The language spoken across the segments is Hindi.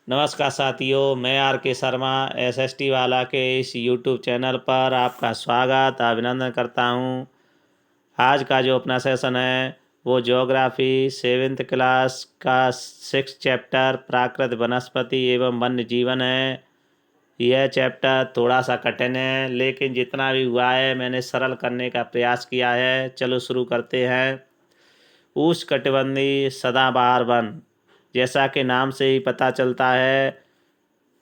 नमस्कार साथियों, मैं आर के शर्मा एसएसटी वाला के इस यूट्यूब चैनल पर आपका स्वागत अभिनंदन करता हूं। आज का जो अपना सेशन है वो ज्योग्राफी 7th क्लास का 6 चैप्टर प्राकृत वनस्पति एवं वन्य जीवन है। यह चैप्टर थोड़ा सा कठिन है, लेकिन जितना भी हुआ है मैंने सरल करने का प्रयास किया है। चलो शुरू करते हैं। उष्णकटिबंधीय सदाबहार वन, जैसा कि नाम से ही पता चलता है,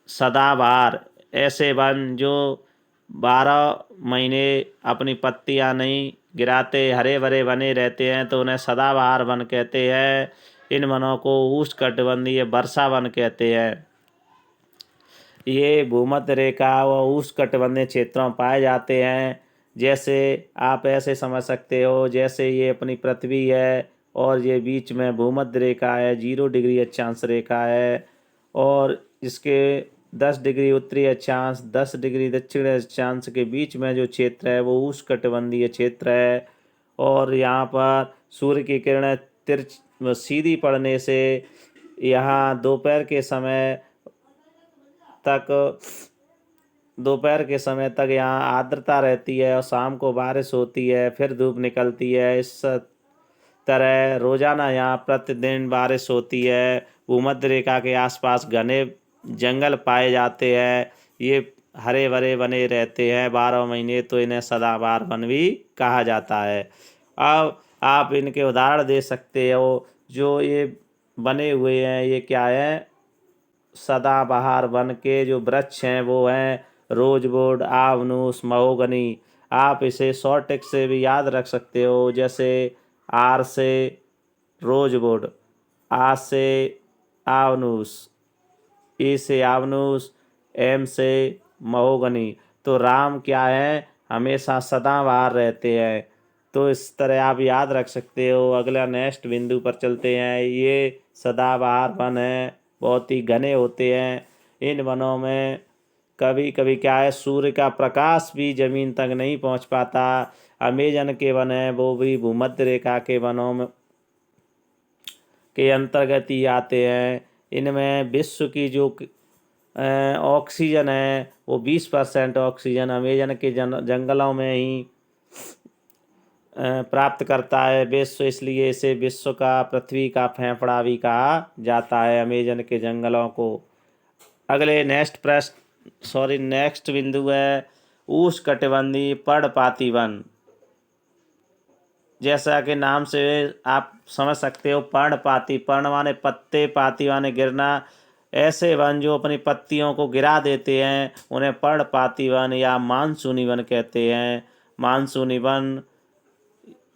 सदाबहार ऐसे वन जो 12 महीने अपनी पत्तियां नहीं गिराते, हरे भरे बने रहते हैं, तो उन्हें सदाबहार वन कहते हैं। इन वनों को उष्णकटिबंधीय वर्षा वन कहते हैं। ये भूमध्य रेखा व उष्णकटिबंधीय क्षेत्रों में पाए जाते हैं। जैसे आप ऐसे समझ सकते हो, जैसे ये अपनी पृथ्वी है और ये बीच में भूमध्य रेखा है, 0 डिग्री अक्षांश रेखा है, और इसके 10 डिग्री उत्तरी अक्षांश 10 डिग्री दक्षिण अक्षांश के बीच में जो क्षेत्र है वो उष्णकटिबंधीय क्षेत्र है। और यहाँ पर सूर्य की किरणें सीधी पड़ने से यहाँ दोपहर के समय तक यहाँ आर्द्रता रहती है और शाम को बारिश होती है, फिर धूप निकलती है। इस तरह रोजाना यहाँ प्रतिदिन बारिश होती है। भूमध्य रेखा के आसपास घने जंगल पाए जाते हैं। ये हरे भरे बने रहते हैं 12 महीने, तो इन्हें सदाबहार वन भी कहा जाता है। अब आप इनके उदाहरण दे सकते हो। जो ये बने हुए हैं ये क्या है? सदाबहार वन के जो वृक्ष हैं वो हैं रोजवुड, आवनूस, महोगनी। आप इसे शॉर्ट टिक से भी याद रख सकते हो, जैसे आर से रोजवुड, आ से आवनूस, ई से आवनूस, एम से महोगनी। तो राम क्या है? हमेशा सदाबहार रहते हैं। तो इस तरह आप याद रख सकते हो। अगला नेक्स्ट बिंदु पर चलते हैं। ये सदाबहार वन है, बहुत ही घने होते हैं। इन वनों में कभी कभी क्या है, सूर्य का प्रकाश भी जमीन तक नहीं पहुंच पाता। अमेजन के वन है, वो भी भूमध्य रेखा के वनों में के अंतर्गत ही आते हैं। इनमें विश्व की जो ऑक्सीजन है वो 20% ऑक्सीजन अमेजन के जंगलों में ही प्राप्त करता है विश्व। इसलिए इसे विश्व का, पृथ्वी का फेफड़ा भी कहा जाता है अमेजन के जंगलों को। अगले नेक्स्ट बिंदु है उष्णकटिबंधीय पर्णपाती वन। जैसा कि नाम से आप समझ सकते हो, पर्णपाती, पर्ण माने पत्ते, पाती माने गिरना। ऐसे वन जो अपनी पत्तियों को गिरा देते हैं उन्हें पर्णपाती वन या मानसूनी वन कहते हैं। मानसूनी वन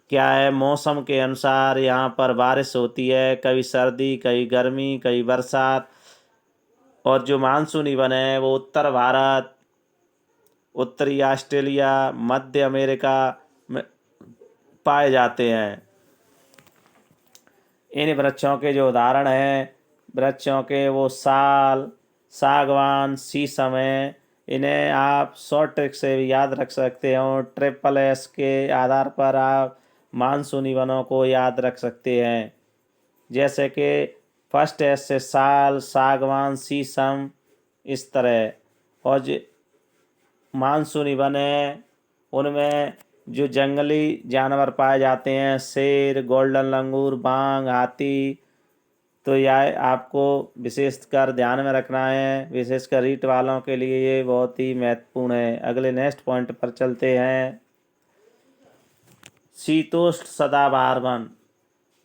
क्या है? मौसम के अनुसार यहाँ पर बारिश होती है, कभी सर्दी, कभी गर्मी, कभी बरसात। और जो मानसूनी वन है वो उत्तर भारत, उत्तरी ऑस्ट्रेलिया, मध्य अमेरिका में पाए जाते हैं। इन वृक्षों के जो उदाहरण हैं, वृक्षों के वो साल, सागवान, शीशम है। इन्हें आप शॉर्ट ट्रिक से भी याद रख सकते हो। SSS के आधार पर आप मानसूनी वनों को याद रख सकते हैं, जैसे कि फर्स्ट एस से साल, सागवान, शीशम, इस तरह। और जो मानसूनी वन है उनमें जो जंगली जानवर पाए जाते हैं, शेर, गोल्डन लंगूर, बाघ, हाथी। तो यह आपको विशेषकर ध्यान में रखना है, विशेषकर रीट वालों के लिए ये बहुत ही महत्वपूर्ण है। अगले नेक्स्ट पॉइंट पर चलते हैं। शीतोष्ण सदाबहार वन,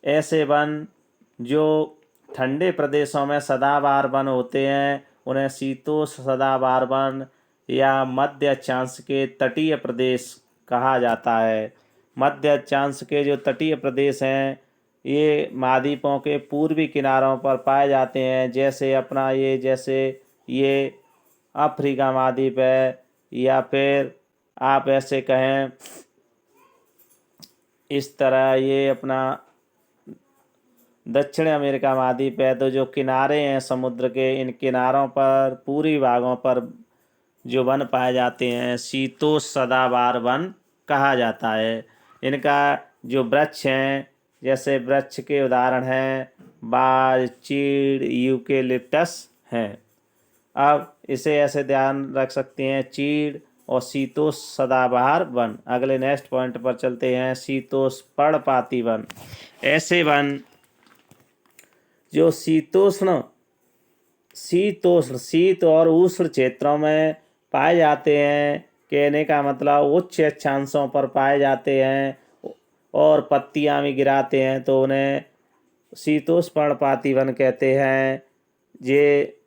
ऐसे वन जो ठंडे प्रदेशों में सदाबहार वन होते हैं उन्हें शीतोष्ण सदाबहार वन या मध्य अक्षांश के तटीय प्रदेश कहा जाता है। मध्य अक्षांश के जो तटीय प्रदेश हैं ये महाद्वीपों के पूर्वी किनारों पर पाए जाते हैं। जैसे ये अफ्रीका महाद्वीप है, या फिर आप ऐसे कहें इस तरह ये अपना दक्षिण अमेरिका महाद्वीप है। तो जो किनारे हैं समुद्र के, इन किनारों पर पूर्वी भागों पर जो वन पाए जाते हैं शीतोष्ण सदाबहार वन कहा जाता है। इनका जो वृक्ष हैं, जैसे वृक्ष के उदाहरण हैं बाज, चीड़, यूकेलिप्टस हैं। अब इसे ऐसे ध्यान रख सकते हैं, चीड़ और शीतोष्ण सदाबहार वन। अगले नेक्स्ट पॉइंट पर चलते हैं, शीतोष्ण पर्णपाती वन। ऐसे वन जो शीत और उष्ण क्षेत्रों में पाए जाते हैं, कहने का मतलब उच्च अक्षांशों पर पाए जाते हैं और पत्तियां भी गिराते हैं, तो उन्हें शीतोष्ण पर्णपाती वन कहते हैं। ये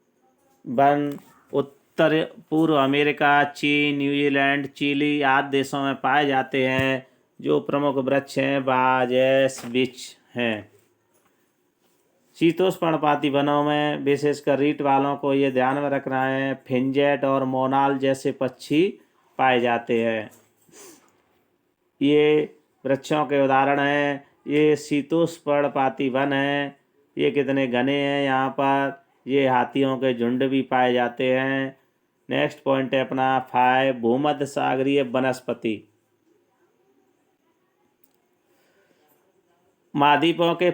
वन उत्तर पूर्व अमेरिका, चीन, न्यूजीलैंड, चिली आदि देशों में पाए जाते हैं। जो प्रमुख वृक्ष हैं बाजेस वृक्ष हैं। शीतोष्ण पर्णपाती वनों में विशेषकर रीठ वालों को ये ध्यान में रखना है, फिंजेट और मोनाल जैसे पक्षी पाए जाते हैं। ये वृक्षों के उदाहरण हैं। ये शीतोष्ण पर्णपाती वन हैं। ये कितने घने हैं यहाँ पर। ये हाथियों के झुंड भी पाए जाते हैं। नेक्स्ट पॉइंट है अपना 5, भूमध्य सागरीय वनस्पति। महाद्वीपों के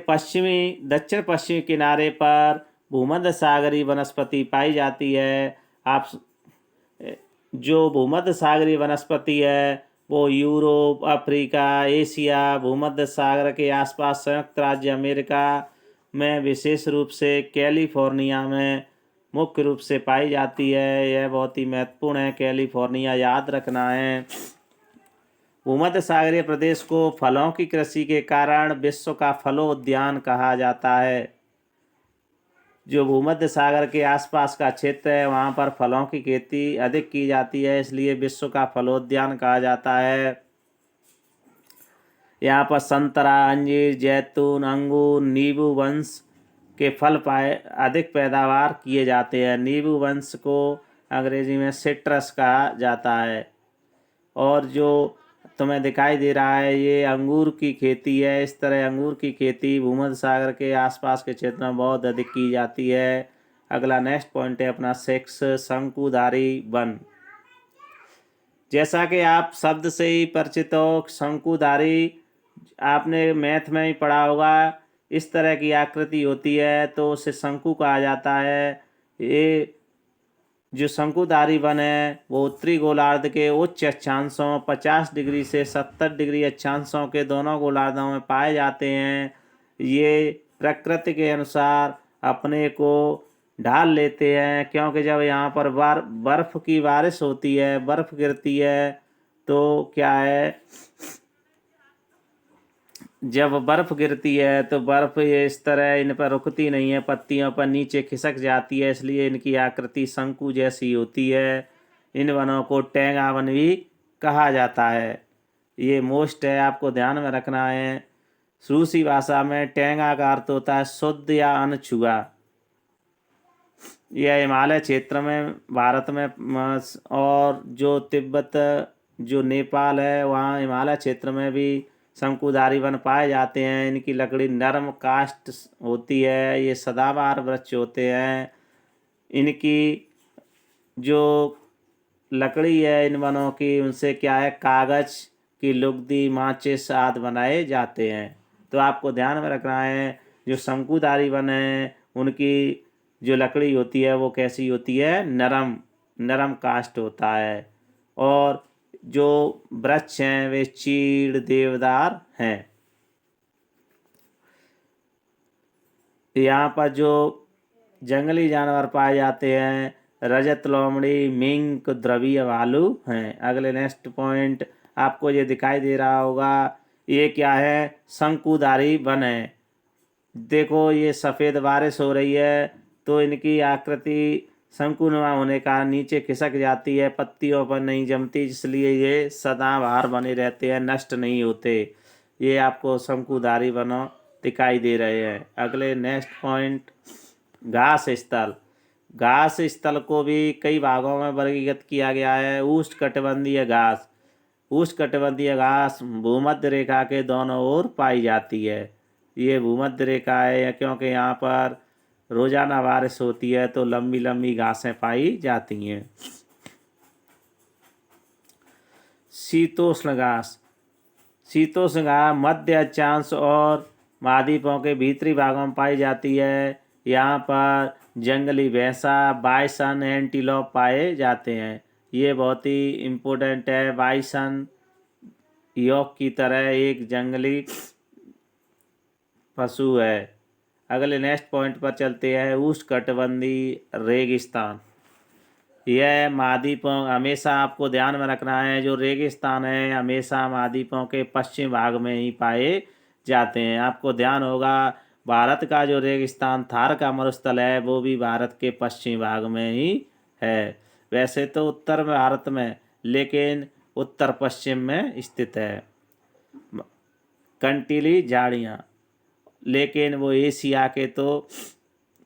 दक्षिण पश्चिमी किनारे पर भूमध्य सागरीय वनस्पति पाई जाती है। आप जो भूमध्य सागरीय वनस्पति है वो यूरोप, अफ्रीका, एशिया, भूमध्य सागर के आसपास संयुक्त राज्य अमेरिका में विशेष रूप से कैलिफोर्निया में मुख्य रूप से पाई जाती है। यह बहुत ही महत्वपूर्ण है, कैलिफोर्निया याद रखना है। भूमध्य सागरीय प्रदेश को फलों की कृषि के कारण विश्व का फलोद्यान कहा जाता है। जो भूमध्य सागर के आसपास का क्षेत्र है वहाँ पर फलों की खेती अधिक की जाती है, इसलिए विश्व का फलोद्यान कहा जाता है। यहाँ पर संतरा, अंजीर, जैतून, अंगूर, नींबू वंश के फल अधिक पैदावार किए जाते हैं। नींबू वंश को अंग्रेजी में सिट्रस कहा जाता है। और जो तुम्हें दिखाई दे रहा है ये अंगूर की खेती है। इस तरह अंगूर की खेती भूमध्य सागर के आसपास के क्षेत्र में बहुत अधिक की जाती है। अगला नेक्स्ट पॉइंट है अपना 6, शंकुधारी वन। जैसा कि आप शब्द से ही परिचित हो, शंकुधारी आपने मैथ में ही पढ़ा होगा। इस तरह की आकृति होती है तो उसे शंकु कहा जाता है। ये जो शंकुधारी वन है वो उत्तरी गोलार्ध के उच्च अक्षांशों 50 डिग्री से 70 डिग्री अक्षांशों के दोनों गोलार्धों में पाए जाते हैं। ये प्रकृति के अनुसार अपने को ढाल लेते हैं, क्योंकि जब यहाँ पर बर्फ की बारिश होती है, बर्फ गिरती है, तो क्या है, जब बर्फ गिरती है तो बर्फ ये इस तरह इन पर रुकती नहीं है, पत्तियों पर नीचे खिसक जाती है, इसलिए इनकी आकृति शंकु जैसी होती है। इन वनों को टैंगा वन भी कहा जाता है। ये मोस्ट है, आपको ध्यान में रखना है। रूसी भाषा में टैंगा का अर्थ होता है शुद्ध या अनछुआ। यह हिमालय क्षेत्र में भारत में और जो तिब्बत, जो नेपाल है, वहाँ हिमालय क्षेत्र में भी शंकुधारी वन पाए जाते हैं। इनकी लकड़ी नरम काष्ठ होती है। ये सदाबहार वृक्ष होते हैं। इनकी जो लकड़ी है इन वनों की, उनसे क्या है, कागज की लुगदी, माचिस आदि बनाए जाते हैं। तो आपको ध्यान में रखना है जो शंकुधारी वन है उनकी जो लकड़ी होती है वो कैसी होती है, नरम काष्ठ होता है। और जो वृक्ष हैं वे चीड़, देवदार हैं। यहाँ पर जो जंगली जानवर पाए जाते हैं, रजत लोमड़ी, मिंक, द्रवीय भालू हैं। अगले नेक्स्ट पॉइंट आपको ये दिखाई दे रहा होगा, ये क्या है, शंकुधारी वन है। देखो ये सफ़ेद बारिश हो रही है तो इनकी आकृति शंकुनुमा होने का नीचे खिसक जाती है, पत्तियों पर नहीं जमती, इसलिए ये सदाबहार बने रहते हैं, नष्ट नहीं होते। ये आपको शंकुधारी वनों दिखाई दे रहे हैं। अगले नेक्स्ट पॉइंट, घास स्थल। घास स्थल को भी कई भागों में वर्गीकृत किया गया है। उष्णकटिबंधीय घास। उष्णकटिबंधीय घास भूमध्य रेखा के दोनों ओर पाई जाती है। ये भूमध्य रेखा है क्योंकि यहाँ पर रोजाना बारिश होती है तो लंबी लंबी घासें पाई जाती हैं। शीतोष्ण घास। शीतोष्ण घास मध्य अक्षांश और महाद्वीपों के भीतरी भागों में पाई जाती है। यहाँ पर जंगली भैंसा, बाइसन, एंटीलोप पाए जाते हैं। ये बहुत ही इम्पोर्टेंट है। बाइसन यॉक की तरह एक जंगली पशु है। अगले नेक्स्ट पॉइंट पर चलते हैं। उष्णकटिबंधीय रेगिस्तान। यह महाद्वीपों, हमेशा आपको ध्यान में रखना है, जो रेगिस्तान है हमेशा महाद्वीपों के पश्चिम भाग में ही पाए जाते हैं। आपको ध्यान होगा भारत का जो रेगिस्तान थार का मरुस्थल है वो भी भारत के पश्चिमी भाग में ही है। वैसे तो उत्तर भारत में, लेकिन उत्तर पश्चिम में स्थित है। कंटीली झाड़ियाँ, लेकिन वो एशिया के, तो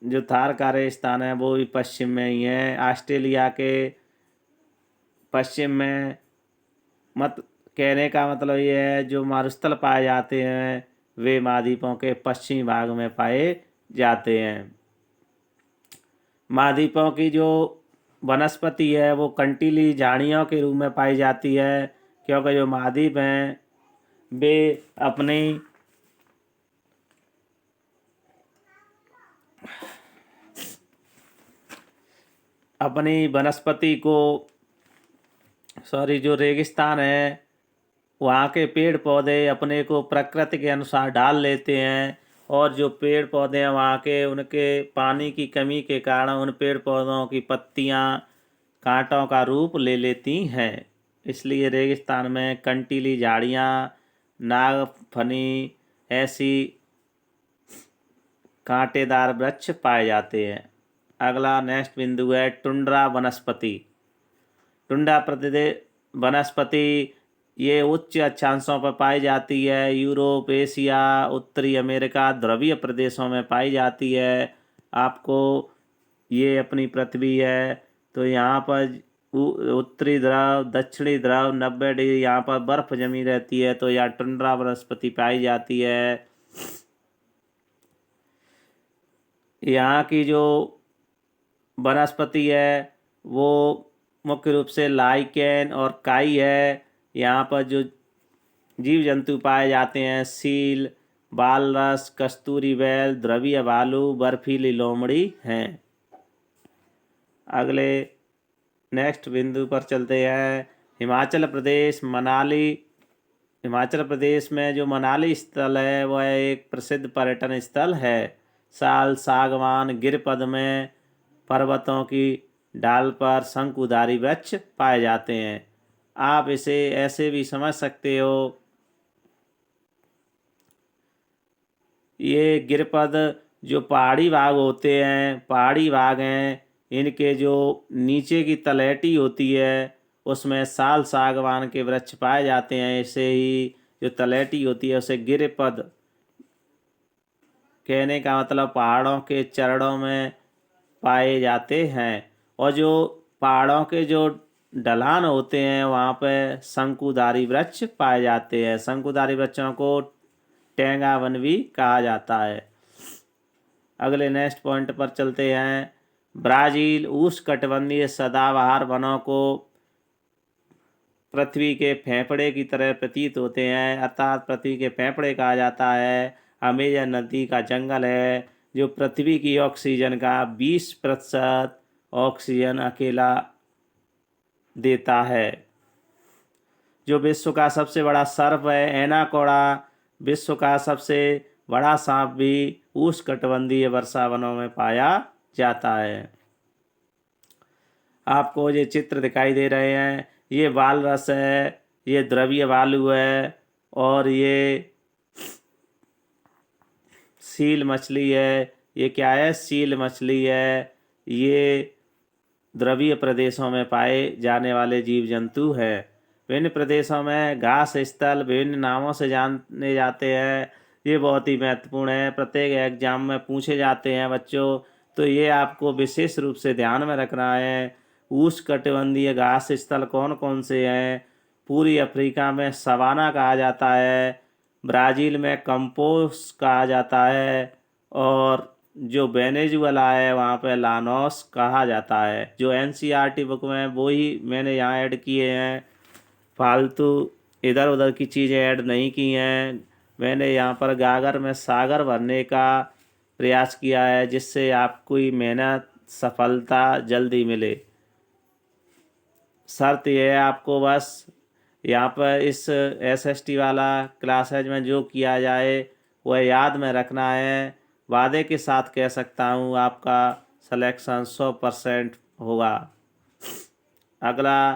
जो थार का रेगिस्तान है वो भी पश्चिम में ही है। ऑस्ट्रेलिया के पश्चिम में, मत कहने का मतलब ये है जो मरुस्थल पाए जाते हैं वे महाद्वीपों के पश्चिमी भाग में पाए जाते हैं। महाद्वीपों की जो वनस्पति है वो कंटीली झाड़ियों के रूप में पाई जाती है, क्योंकि जो महाद्वीप हैं वे अपनी वनस्पति को, जो रेगिस्तान है वहाँ के पेड़ पौधे अपने को प्रकृति के अनुसार ढाल लेते हैं, और जो पेड़ पौधे हैं वहाँ के, उनके पानी की कमी के कारण उन पेड़ पौधों की पत्तियाँ कांटों का रूप ले लेती हैं। इसलिए रेगिस्तान में कंटीली झाड़ियाँ, नागफनी, ऐसी कांटेदार वृक्ष पाए जाते हैं। अगला नेक्स्ट बिंदु है टुंड्रा वनस्पति। टुंड्रा प्रदेश वनस्पति ये उच्च अक्षांशों पर पाई जाती है। यूरोप, एशिया, उत्तरी अमेरिका, ध्रुवीय प्रदेशों में पाई जाती है। आपको ये अपनी पृथ्वी है तो यहाँ पर उत्तरी ध्रुव, दक्षिणी ध्रुव, 90 डिग्री यहाँ पर बर्फ जमी रहती है, तो यहाँ टुंड्रा वनस्पति पाई जाती है। यहाँ की जो वनस्पति है वो मुख्य रूप से लाइकेन और काई है। यहाँ पर जो जीव जंतु पाए जाते हैं सील, बालरस, कस्तूरी बैल, ध्रुवीय भालू, बर्फीली लोमड़ी हैं। अगले नेक्स्ट बिंदु पर चलते हैं। हिमाचल प्रदेश, मनाली। हिमाचल प्रदेश में जो मनाली स्थल है वह एक प्रसिद्ध पर्यटन स्थल है। साल, सागवान, गिरपद्म में पर्वतों की ढाल पर शंकुधारी वृक्ष पाए जाते हैं। आप इसे ऐसे भी समझ सकते हो, ये गिरपद जो पहाड़ी भाग होते हैं, पहाड़ी भाग हैं, इनके जो नीचे की तलहटी होती है उसमें साल, सागवान के वृक्ष पाए जाते हैं। ऐसे ही जो तलहटी होती है उसे गिरपद, कहने का मतलब पहाड़ों के चरणों में पाए जाते हैं। और जो पहाड़ों के जो ढलान होते हैं वहाँ पे शंकुधारी वृक्ष पाए जाते हैं। शंकुधारी वृक्षों को टेंगा वन भी कहा जाता है। अगले नेक्स्ट पॉइंट पर चलते हैं। ब्राज़ील उष्णकटिबंधीय सदाबहार वनों को पृथ्वी के फेफड़े की तरह प्रतीत होते हैं, अर्थात पृथ्वी के फेफड़े कहा जाता है। अमेजन नदी का जंगल है जो पृथ्वी की ऑक्सीजन का 20% ऑक्सीजन अकेला देता है। जो विश्व का सबसे बड़ा सर्प है एनाकोडा, विश्व का सबसे बड़ा सांप भी उष्णकटिबंधीय वर्षा वनों में पाया जाता है। आपको ये चित्र दिखाई दे रहे हैं, ये वालरस है, ये ध्रुवीय भालू है, और ये सील मछली है। ये क्या है? सील मछली है। ये ध्रुवीय प्रदेशों में पाए जाने वाले जीव जंतु है। विभिन्न प्रदेशों में घास स्थल विभिन्न नामों से जाने जाते हैं। ये बहुत ही महत्वपूर्ण है, प्रत्येक एग्जाम में पूछे जाते हैं बच्चों, तो ये आपको विशेष रूप से ध्यान में रखना है। उष्णकटिबंधीय घास स्थल कौन कौन से हैं? पूरी अफ्रीका में सवाना कहा जाता है, ब्राज़ील में कंपोस कहा जाता है, और जो वेनेजुएला है वहाँ पे लानोस कहा जाता है। जो एनसीईआरटी बुक में वो ही मैंने यहाँ ऐड किए हैं, फालतू इधर उधर की चीज़ें ऐड नहीं की हैं। मैंने यहाँ पर गागर में सागर भरने का प्रयास किया है, जिससे आपको मेहनत सफलता जल्दी मिले। शर्त यह है आपको बस यहाँ पर इस SST वाला क्लासेज में जो किया जाए वह याद में रखना है। वादे के साथ कह सकता हूँ आपका सिलेक्शन 100% होगा। अगला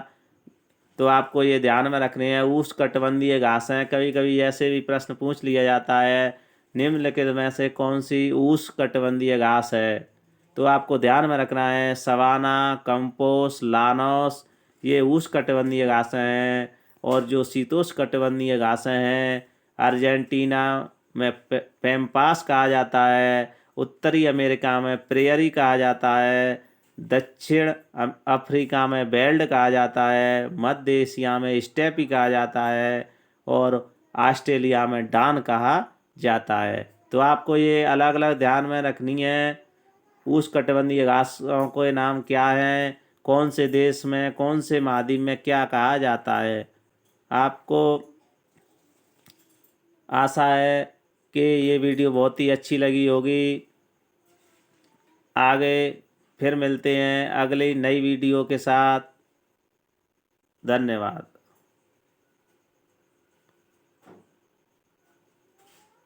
तो आपको ये ध्यान में रखने हैं, उष्णकटिबंधीय घासें। कभी कभी ऐसे भी प्रश्न पूछ लिया जाता है, निम्नलिखित में से कौन सी उष्णकटिबंधीय घास है? तो आपको ध्यान में रखना है सवाना, कंपोस, लानोस, ये उष्णकटिबंधीय घासें हैं। और जो शीतोष्णकटिबंधीय घासें हैं, अर्जेंटीना में पैम्पास कहा जाता है, उत्तरी अमेरिका में प्रेयरी कहा जाता है, दक्षिण अफ्रीका में बेल्ट कहा जाता है, मध्य एशिया में स्टेपी कहा जाता है, और ऑस्ट्रेलिया में डान कहा जाता है। तो आपको ये अलग अलग ध्यान में रखनी है। उष्णकटिबंधीय घासों के नाम क्या हैं, कौन से देश में, कौन से महाद्वीप में क्या कहा जाता है। आपको आशा है कि ये वीडियो बहुत ही अच्छी लगी होगी। आगे फिर मिलते हैं अगली नई वीडियो के साथ। धन्यवाद।